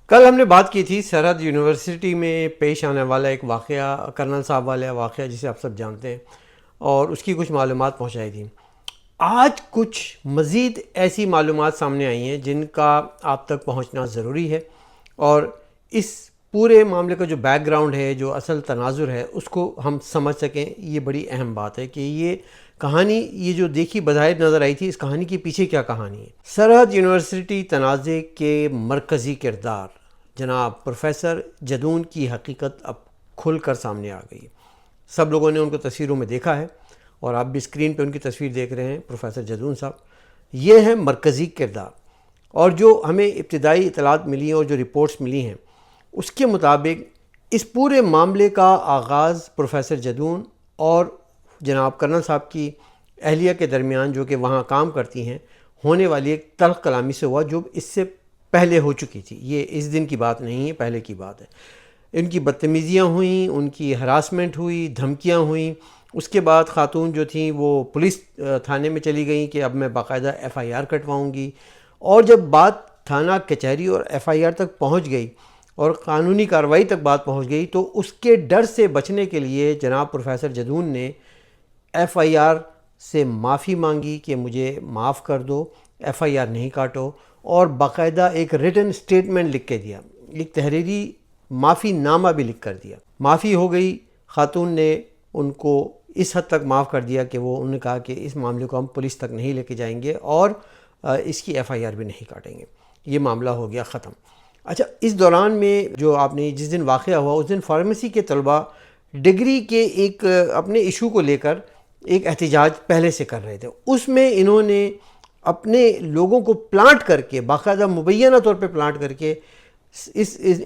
کل ہم نے بات کی تھی سرحد یونیورسٹی میں پیش آنے والا ایک واقعہ، کرنل صاحب والا واقعہ جسے آپ سب جانتے ہیں، اور اس کی کچھ معلومات پہنچائی تھیں۔ آج کچھ مزید ایسی معلومات سامنے آئی ہیں جن کا آپ تک پہنچنا ضروری ہے، اور اس پورے معاملے کا جو بیک گراؤنڈ ہے، جو اصل تناظر ہے، اس کو ہم سمجھ سکیں۔ یہ بڑی اہم بات ہے کہ یہ کہانی، یہ جو دیکھی بظاہر نظر آئی تھی، اس کہانی کے پیچھے کیا کہانی ہے۔ سرحد یونیورسٹی تنازع کے مرکزی کردار جناب پروفیسر جدون کی حقیقت اب کھل کر سامنے آ گئی۔ سب لوگوں نے ان کو تصویروں میں دیکھا ہے، اور آپ بھی اسکرین پہ ان کی تصویر دیکھ رہے ہیں۔ پروفیسر جدون صاحب یہ ہے مرکزی کردار، اور جو ہمیں ابتدائی اطلاعات ملی ہیں اور جو رپورٹس ملی ہیں اس کے مطابق اس پورے معاملے کا آغاز پروفیسر جدون اور جناب کرنل صاحب کی اہلیہ کے درمیان، جو کہ وہاں کام کرتی ہیں، ہونے والی ایک تلخ کلامی سے ہوا، جو اس سے پہلے ہو چکی تھی۔ یہ اس دن کی بات نہیں ہے، پہلے کی بات ہے۔ ان کی بدتمیزیاں ہوئیں، ان کی ہراسمنٹ ہوئی، دھمکیاں ہوئیں۔ اس کے بعد خاتون جو تھیں وہ پولیس تھانے میں چلی گئیں کہ اب میں باقاعدہ ایف آئی آر کٹواؤں گی، اور جب بات تھانہ کچہری اور ایف آئی آر تک پہنچ گئی اور قانونی کارروائی تک بات پہنچ گئی، تو اس کے ڈر سے بچنے کے لیے جناب پروفیسر جدون نے ایف آئی آر سے معافی مانگی کہ مجھے معاف کر دو، ایف آئی آر نہیں کاٹو، اور باقاعدہ ایک ریٹن سٹیٹمنٹ لکھ کے دیا، ایک تحریری معافی نامہ بھی لکھ کر دیا۔ معافی ہو گئی، خاتون نے ان کو اس حد تک معاف کر دیا کہ انہوں نے کہا کہ اس معاملے کو ہم پولیس تک نہیں لے کے جائیں گے، اور اس کی ایف آئی آر بھی نہیں کاٹیں گے۔ یہ معاملہ ہو گیا ختم۔ اچھا، اس دوران میں جو آپ نے جس دن واقعہ ہوا، اس دن فارمیسی کے طلباء ڈگری کے ایک اپنے ایشو کو لے کر ایک احتجاج پہلے سے کر رہے تھے۔ اس میں انہوں نے اپنے لوگوں کو پلانٹ کر کے، باقاعدہ مبینہ طور پہ پلانٹ کر کے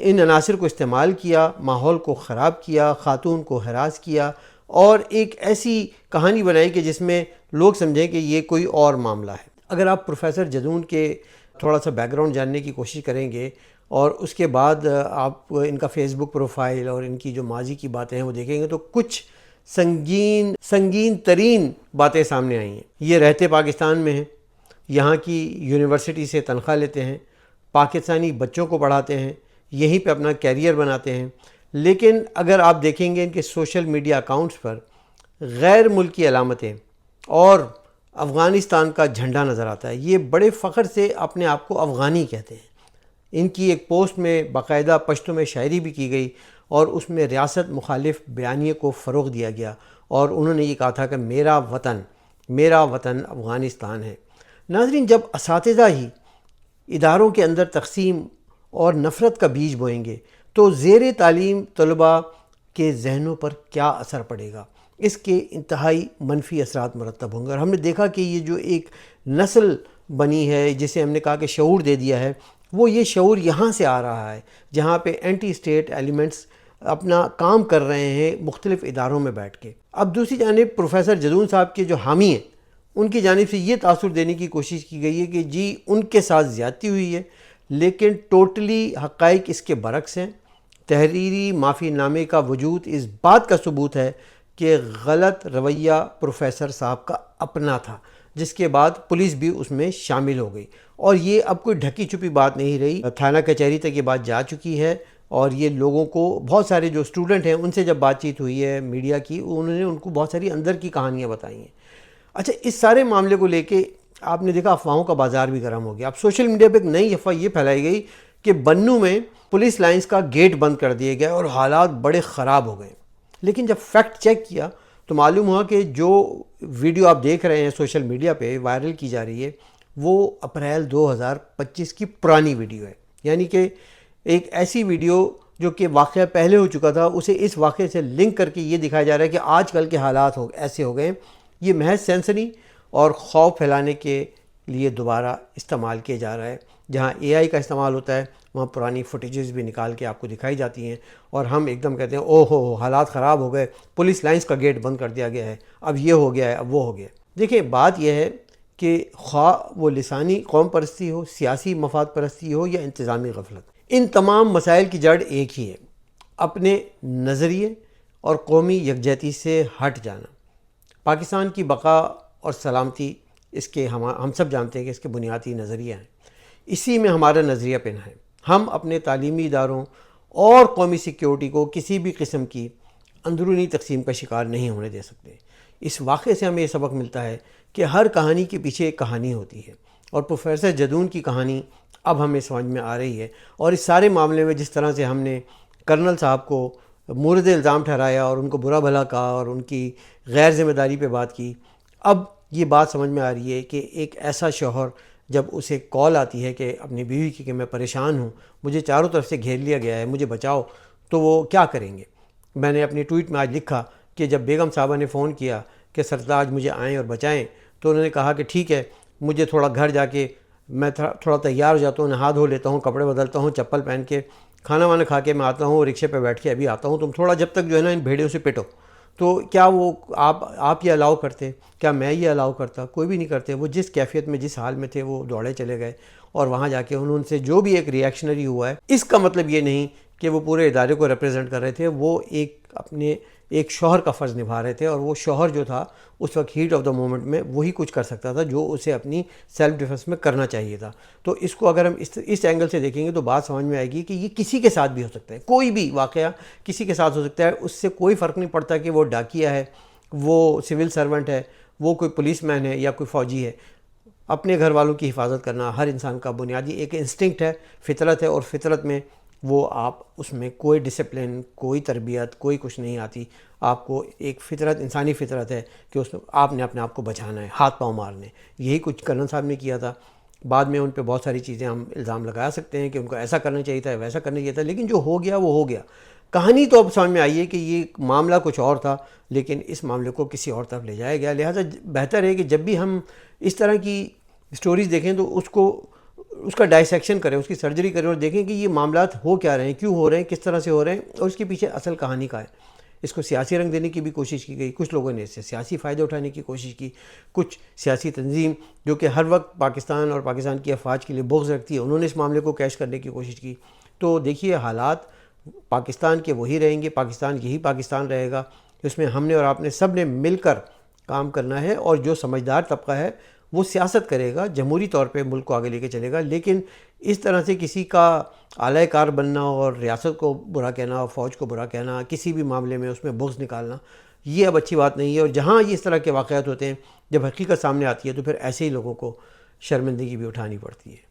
ان عناصر کو استعمال کیا، ماحول کو خراب کیا، خاتون کو ہراس کیا، اور ایک ایسی کہانی بنائی کہ جس میں لوگ سمجھیں کہ یہ کوئی اور معاملہ ہے۔ اگر آپ پروفیسر جدون کے تھوڑا سا بیک گراؤنڈ جاننے کی کوشش کریں گے، اور اس کے بعد آپ ان کا فیس بک پروفائل اور ان کی جو ماضی کی باتیں ہیں وہ دیکھیں گے، تو کچھ سنگین ترین باتیں سامنے آئی ہیں۔ یہ رہتے پاکستان میں ہیں، یہاں کی یونیورسٹی سے تنخواہ لیتے ہیں، پاکستانی بچوں کو پڑھاتے ہیں، یہیں پہ اپنا کیریئر بناتے ہیں، لیکن اگر آپ دیکھیں گے ان کے سوشل میڈیا اکاؤنٹس پر غیر ملکی علامتیں اور افغانستان کا جھنڈا نظر آتا ہے۔ یہ بڑے فخر سے اپنے آپ کو افغانی کہتے ہیں۔ ان کی ایک پوسٹ میں باقاعدہ پشتو میں شاعری بھی کی گئی، اور اس میں ریاست مخالف بیانیے کو فروغ دیا گیا، اور انہوں نے یہ کہا تھا کہ میرا وطن افغانستان ہے۔ ناظرین، جب اساتذہ ہی اداروں کے اندر تقسیم اور نفرت کا بیج بوئیں گے، تو زیر تعلیم طلباء کے ذہنوں پر کیا اثر پڑے گا؟ اس کے انتہائی منفی اثرات مرتب ہوں گے۔ اور ہم نے دیکھا کہ یہ جو ایک نسل بنی ہے، جسے ہم نے کہا کہ شعور دے دیا ہے، وہ یہ شعور یہاں سے آ رہا ہے، جہاں پہ اینٹی اسٹیٹ ایلیمنٹس اپنا کام کر رہے ہیں مختلف اداروں میں بیٹھ کے۔ اب دوسری جانب پروفیسر جدون صاحب کے جو حامی ہیں، ان کی جانب سے یہ تاثر دینے کی کوشش کی گئی ہے کہ جی ان کے ساتھ زیادتی ہوئی ہے، لیکن ٹوٹلی حقائق اس کے برعکس ہیں۔ تحریری معافی نامے کا وجود اس بات کا ثبوت ہے کہ غلط رویہ پروفیسر صاحب کا اپنا تھا، جس کے بعد پولیس بھی اس میں شامل ہو گئی، اور یہ اب کوئی ڈھکی چھپی بات نہیں رہی۔ تھانہ کچہری تک یہ بات جا چکی ہے، اور یہ لوگوں کو، بہت سارے جو اسٹوڈنٹ ہیں ان سے جب بات چیت ہوئی ہے میڈیا کی، انہوں نے ان کو بہت ساری اندر کی کہانیاں بتائی ہیں۔ اچھا، اس سارے معاملے کو لے کے آپ نے دیکھا افواہوں کا بازار بھی گرم ہو گیا۔ اب سوشل میڈیا پہ ایک نئی افواہ یہ پھیلائی گئی کہ بنوں میں پولیس لائنز کا گیٹ بند کر دیے گئے اور حالات بڑے خراب ہو گئے، لیکن جب فیکٹ چیک کیا تو معلوم ہوا کہ جو ویڈیو آپ دیکھ رہے ہیں سوشل میڈیا پہ وائرل کی جا رہی ہے، وہ اپریل 2025 کی پرانی ویڈیو ہے۔ یعنی کہ ایک ایسی ویڈیو جو کہ واقعہ پہلے ہو چکا تھا، اسے اس واقعے سے لنک کر کے یہ دکھایا جا رہا ہے کہ آج کل کے حالات ایسے ہو گئے۔ یہ محض سینسری اور خوف پھیلانے کے لیے دوبارہ استعمال کیا جا رہا ہے۔ جہاں اے آئی کا استعمال ہوتا ہے، وہاں پرانی فوٹیجز بھی نکال کے آپ کو دکھائی جاتی ہیں، اور ہم ایک دم کہتے ہیں او ہو حالات خراب ہو گئے، پولیس لائنز کا گیٹ بند کر دیا گیا ہے، اب یہ ہو گیا ہے، اب وہ ہو گیا ہے۔ دیکھیں، بات یہ ہے کہ خواہ وہ لسانی قوم پرستی ہو، سیاسی مفاد پرستی ہو، یا انتظامی غفلت، ان تمام مسائل کی جڑ ایک ہی ہے: اپنے نظریے اور قومی یکجہتی سے ہٹ جانا۔ پاکستان کی بقا اور سلامتی، اس کے ہم سب جانتے ہیں کہ اس کے بنیادی نظریہ ہیں، اسی میں ہمارا نظریہ پنہا ہے۔ ہم اپنے تعلیمی اداروں اور قومی سیکیورٹی کو کسی بھی قسم کی اندرونی تقسیم کا شکار نہیں ہونے دے سکتے۔ اس واقعے سے ہمیں یہ سبق ملتا ہے کہ ہر کہانی کے پیچھے ایک کہانی ہوتی ہے، اور پروفیسر جدون کی کہانی اب ہمیں سمجھ میں آ رہی ہے۔ اور اس سارے معاملے میں جس طرح سے ہم نے کرنل صاحب کو مورد الزام ٹھہرایا اور ان کو برا بھلا کہا اور ان کی غیر ذمہ داری پہ بات کی، اب یہ بات سمجھ میں آ رہی ہے کہ ایک ایسا شوہر جب اسے کال آتی ہے کہ اپنی بیوی کی کہ میں پریشان ہوں، مجھے چاروں طرف سے گھیر لیا گیا ہے، مجھے بچاؤ، تو وہ کیا کریں گے۔ میں نے اپنی ٹویٹ میں آج لکھا کہ جب بیگم صاحبہ نے فون کیا کہ سرتاج مجھے آئیں اور بچائیں، تو انہوں نے کہا کہ ٹھیک ہے، مجھے تھوڑا گھر جا کے میں تھوڑا تیار ہو جاتا ہوں، نہا دھو لیتا ہوں، کپڑے بدلتا ہوں، چپل پہن کے کھانا وانا کھا کے میں آتا ہوں، رکشے پہ بیٹھ کے ابھی آتا ہوں، تم تھوڑا جب تک جو ہے نا ان بھیڑیوں سے پٹو۔ تو کیا وہ آپ یہ الاؤ کرتے؟ کیا میں یہ الاؤ کرتا؟ کوئی بھی نہیں کرتے۔ وہ جس کیفیت میں جس حال میں تھے وہ دوڑے چلے گئے، اور وہاں جا کے انہوں سے جو بھی ایک ریئیکشنری ہوا ہے، اس کا مطلب یہ نہیں کہ وہ پورے ادارے کو ریپرزینٹ کر رہے تھے، وہ ایک شوہر کا فرض نبھا رہے تھے، اور وہ شوہر جو تھا اس وقت ہیٹ آف دا مومنٹ میں وہی کچھ کر سکتا تھا جو اسے اپنی سیلف ڈیفنس میں کرنا چاہیے تھا۔ تو اس کو اگر ہم اس اینگل سے دیکھیں گے تو بات سمجھ میں آئے گی کہ یہ کسی کے ساتھ بھی ہو سکتا ہے، کوئی بھی واقعہ کسی کے ساتھ ہو سکتا ہے، اس سے کوئی فرق نہیں پڑتا کہ وہ ڈاکیہ ہے، وہ سول سرونٹ ہے، وہ کوئی پولیس مین ہے یا کوئی فوجی ہے۔ اپنے گھر والوں کی حفاظت کرنا ہر انسان کا بنیادی ایک انسٹنکٹ ہے، فطرت ہے، اور فطرت میں وہ اس میں کوئی ڈسپلن، کوئی تربیت، کوئی کچھ نہیں آتی۔ آپ کو ایک فطرت، انسانی فطرت ہے کہ اس میں آپ نے اپنے آپ کو بچانا ہے، ہاتھ پاؤں مارنے۔ یہی کچھ کرنل صاحب نے کیا تھا۔ بعد میں ان پہ بہت ساری چیزیں ہم الزام لگا سکتے ہیں کہ ان کو ایسا کرنا چاہیے تھا، ویسا کرنا چاہیے تھا، لیکن جو ہو گیا وہ ہو گیا۔ کہانی تو اب سمجھ میں آئی ہے کہ یہ معاملہ کچھ اور تھا، لیکن اس معاملے کو کسی اور طرف لے جایا گیا۔ لہٰذا بہتر ہے کہ جب بھی ہم اس طرح کی سٹوریز دیکھیں تو اس کا ڈائسیکشن کریں، اس کی سرجری کریں، اور دیکھیں کہ یہ معاملات ہو کیا رہے ہیں، کیوں ہو رہے ہیں، کس طرح سے ہو رہے ہیں، اور اس کے پیچھے اصل کہانی کا ہے۔ اس کو سیاسی رنگ دینے کی بھی کوشش کی گئی، کچھ لوگوں نے اس سے سیاسی فائدہ اٹھانے کی کوشش کی، کچھ سیاسی تنظیم جو کہ ہر وقت پاکستان اور پاکستان کی افواج کے لیے بغض رکھتی ہے، انہوں نے اس معاملے کو کیش کرنے کی کوشش کی۔ تو دیکھیے حالات پاکستان کے وہی رہیں گے، پاکستان یہی پاکستان رہے گا، اس میں ہم نے اور آپ نے سب نے مل کر کام کرنا ہے، اور جو سمجھدار طبقہ ہے وہ سیاست کرے گا، جمہوری طور پہ ملک کو آگے لے کے چلے گا۔ لیکن اس طرح سے کسی کا اعلی کار بننا اور ریاست کو برا کہنا اور فوج کو برا کہنا، کسی بھی معاملے میں اس میں بغض نکالنا، یہ اب اچھی بات نہیں ہے۔ اور جہاں یہ اس طرح کے واقعات ہوتے ہیں، جب حقیقت سامنے آتی ہے تو پھر ایسے ہی لوگوں کو شرمندگی بھی اٹھانی پڑتی ہے۔